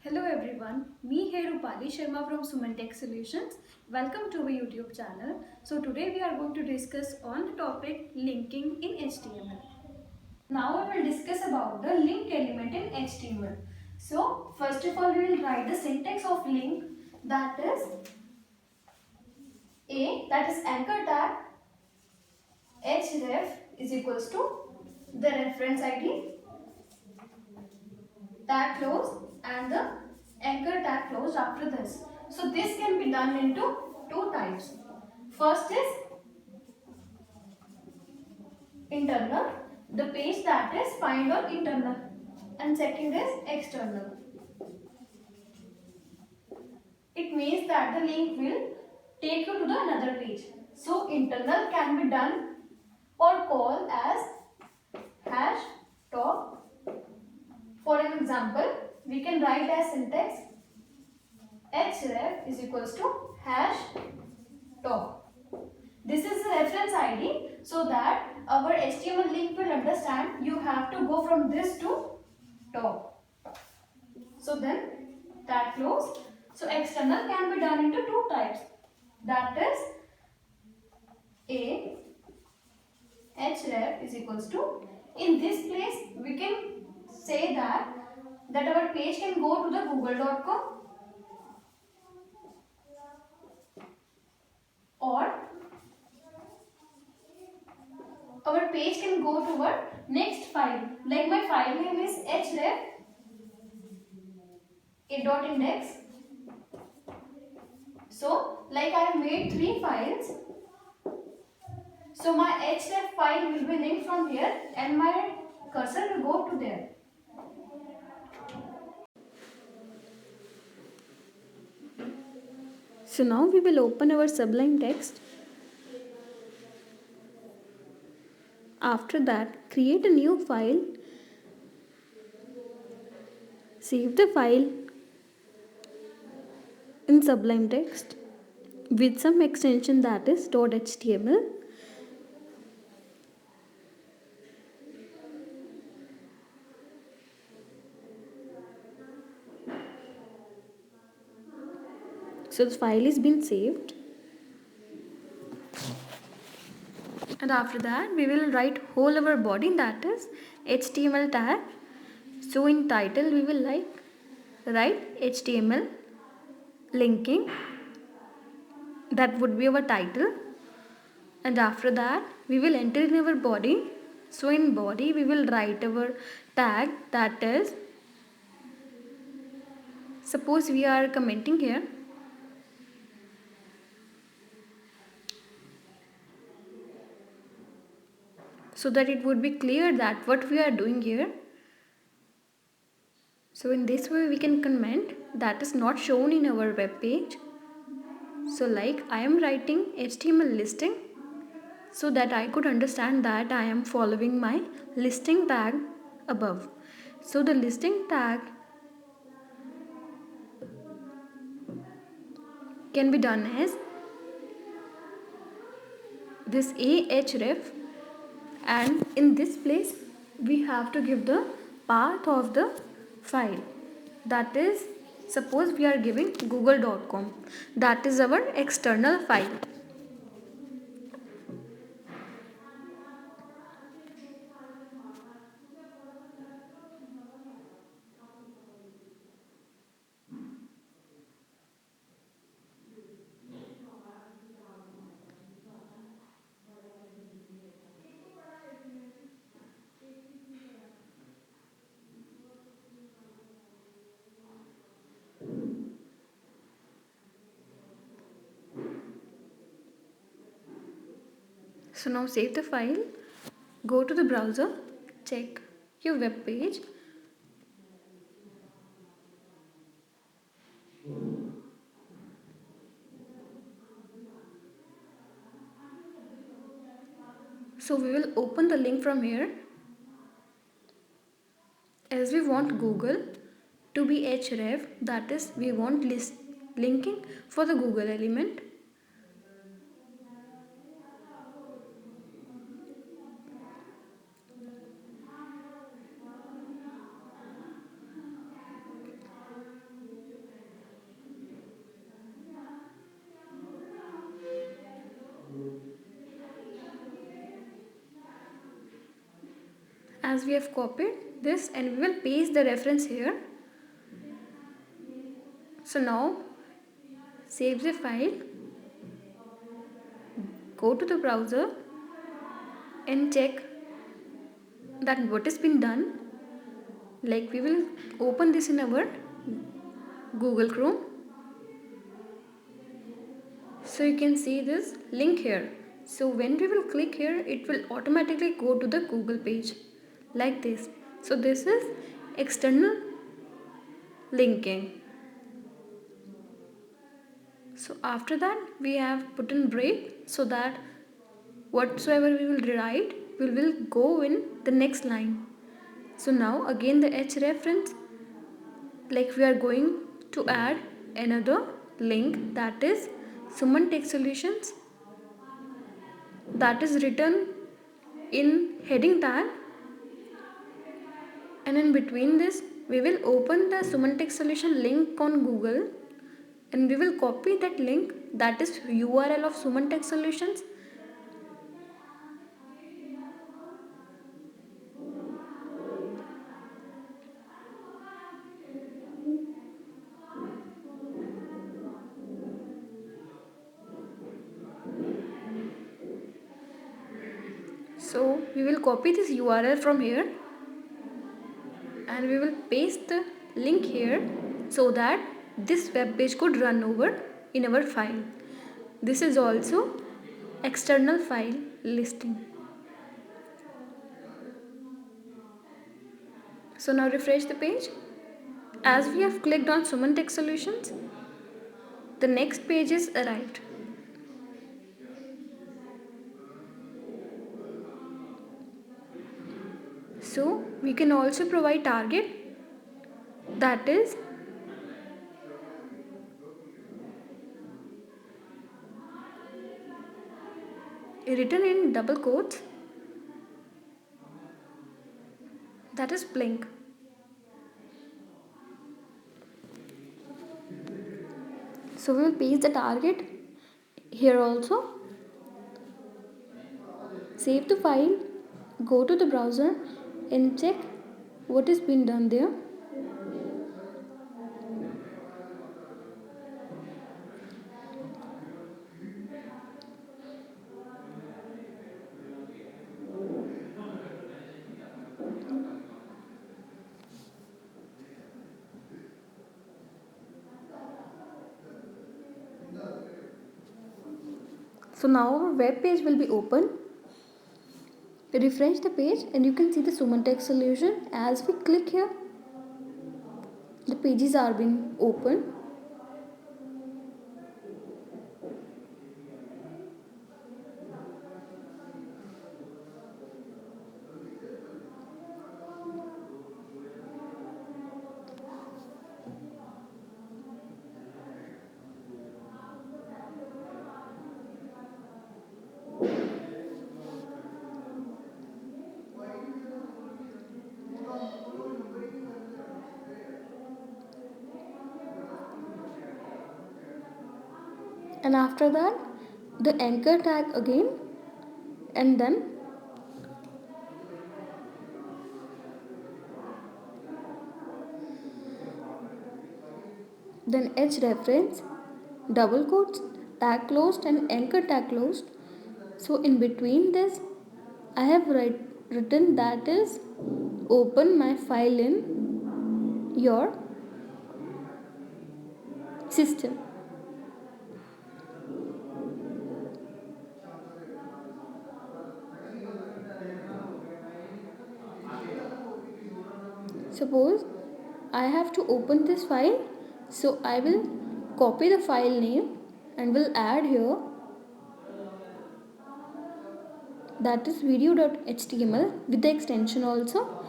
Hello everyone, me here Rupali Sharma from Sumantech Solutions. Welcome to our YouTube channel. So today we are going to discuss on the topic linking in HTML. Now we will discuss about the link element in HTML. So first of all we will write the syntax of link, that is that is anchor tag href is equals to the reference ID tag close and the anchor tag closed after this. So this can be done into two types. First is internal, the page that is find on internal, and second is external. It means that the link will take you to the another page. So internal can be done or called as hash top. For an example, we can write as syntax href is equals to hash top. This is the reference ID so that our HTML link will understand you have to go from this to top. So then that close. So external can be done into two types. That is a href is equals to, in this place we can say that our page can go to the google.com or our page can go to our next file. Like my file name is href.index. So like I have made three files. So my href file will be linked from here and my cursor will go to there. So now we will open our Sublime Text. After that, create a new file. Save the file in Sublime Text with some extension, that is .html. So the file is been saved. And after that we will write whole our body, that is HTML tag. So in title we will write HTML linking, that would be our title. And after that we will enter in our body. So in body we will write our tag, that is, suppose we are commenting here. So that it would be clear that what we are doing here. So in this way we can comment that is not shown in our web page. So like I am writing HTML listing so that I could understand that I am following my listing tag above. So the listing tag can be done as this ahref, and in this place we have to give the path of the file, that is, suppose we are giving google.com, that is our external file. So now save the file, go to the browser, check your web page. So we will open the link from here. As we want Google to be href, that is, we want linking for the Google element. as we have copied this, and we will paste the reference here. So now save the file, go to the browser and check that what has been done. Like, we will open this in our Google Chrome. So you can see this link here. So when we will click here, it will automatically go to the Google page like this. So this is external linking. So after that, we have put in break so that whatsoever we will write, we will go in the next line. So now again the H reference, like we are going to add another link, that is Suman Tech Solutions, that is written in heading tag, and in between this we will open the Suman Tech Solution link on Google, and we will copy that link, that is URL of Suman Tech Solutions. So we will copy this URL from here and we will paste the link here so that this web page could run over in our file. This is also external file listing. So now refresh the page. As we have clicked on Suman Tech Solutions, the next page is arrived. So we can also provide target, that is written in double quotes, that is blink. So we will paste the target here also. Save the file, go to the browser and check what has been done there. So now our web page will be open. Refresh the page and you can see the Suman Tech Solution. As we click here, the pages are being opened. And after that, the anchor tag again, and then H reference, double quotes, tag closed and anchor tag closed. So in between this, I have written, that is open my file in your system. Suppose I have to open this file, so I will copy the file name and will add here, that is video.html with the extension also.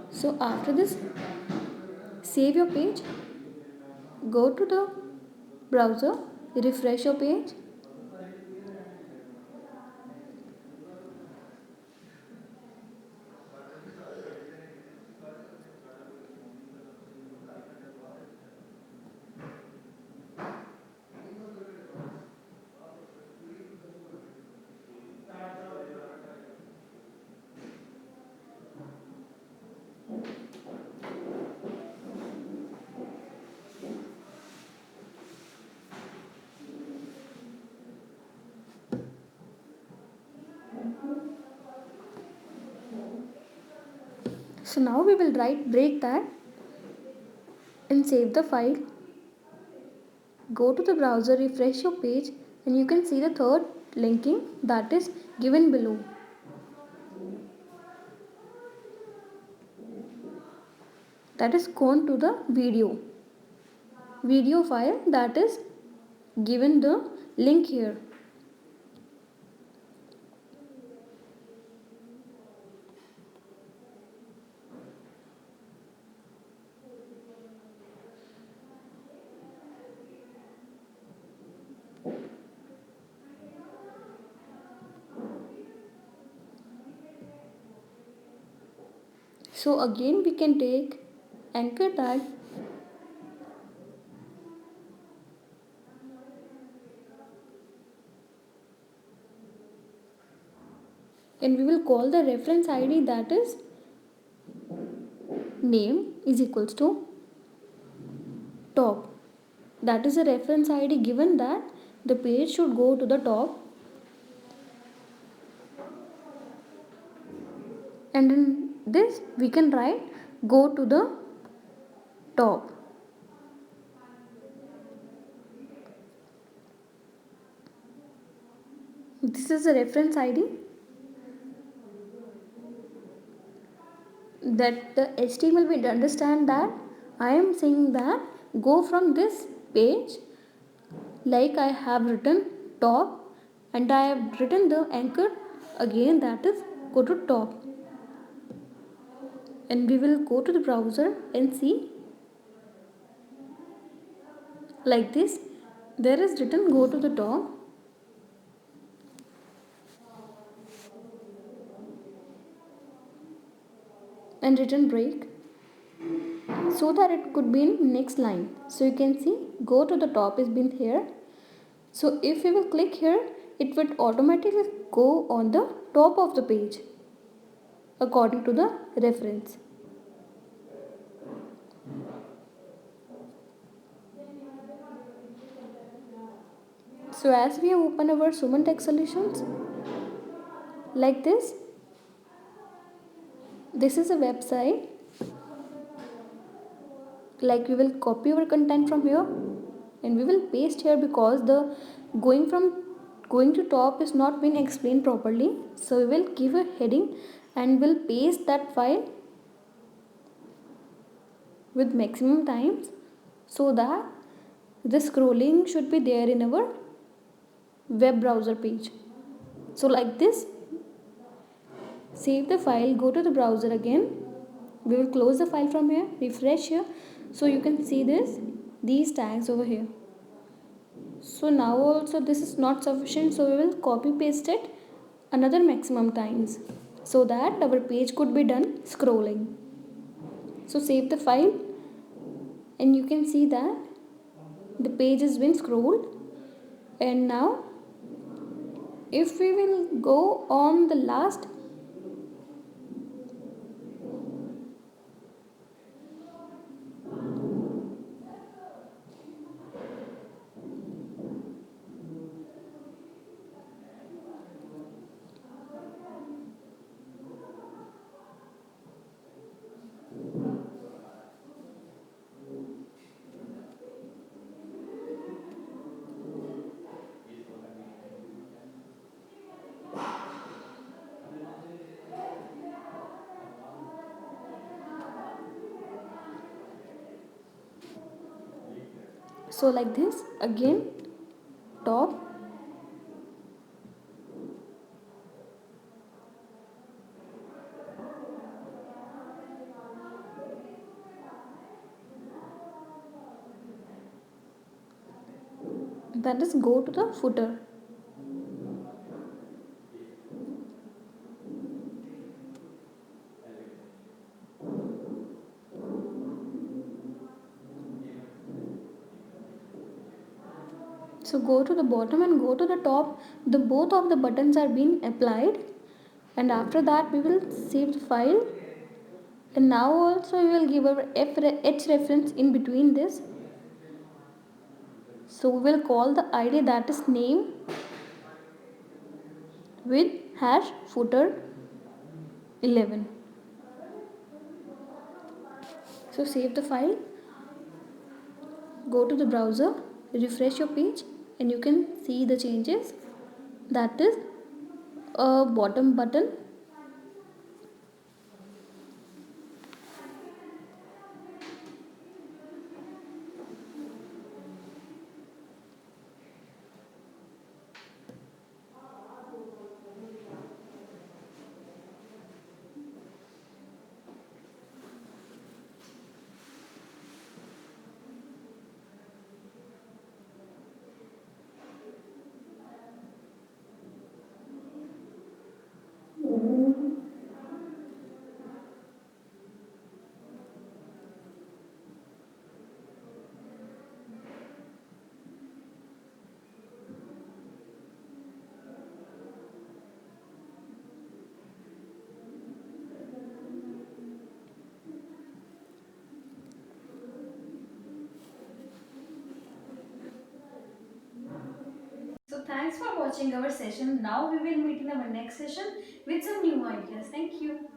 So after this, save your page, go to the browser, refresh your page. So now we will break that and save the file. Go to the browser, refresh your page, and you can see the third linking that is given below. That is gone to the video file that is given the link here. So again we can take anchor tag and we will call the reference ID that is name is equals to top. That is a reference ID given that the page should go to the top, and in this we can write go to the top. This is a reference ID that the HTML will understand that I am saying that go from this page, like I have written top and I have written the anchor again that is go to top. And we will go to the browser and see like this. There is written go to the top, and written break, so that it could be in next line. So you can see go to the top is been here. So if we will click here, it would automatically go on the top of the page according to the reference. So as we have opened our Suman Tech Solutions, like this is a website. Like we will copy our content from here and we will paste here, because the going to top is not been explained properly. So we will give a heading and will paste that file with maximum times, so that the scrolling should be there in our web browser page. So like this, save the file, go to the browser again, we will close the file from here, refresh here, so you can see these tags over here. So now also this is not sufficient, so we will copy paste it another maximum times, so that our page could be done scrolling. So save the file and you can see that the page has been scrolled. And now if we will go on the last, so like this again top, that is go to the footer. So go to the bottom and go to the top, the both of the buttons are being applied, and after that we will save the file. And now also we will give our H reference in between this. So we will call the ID that is name with hash footer 11. So save the file, go to the browser, refresh your page, and you can see the changes. That is a bottom button. So thanks for watching our session. Now we will meet in our next session with some new ideas. Thank you.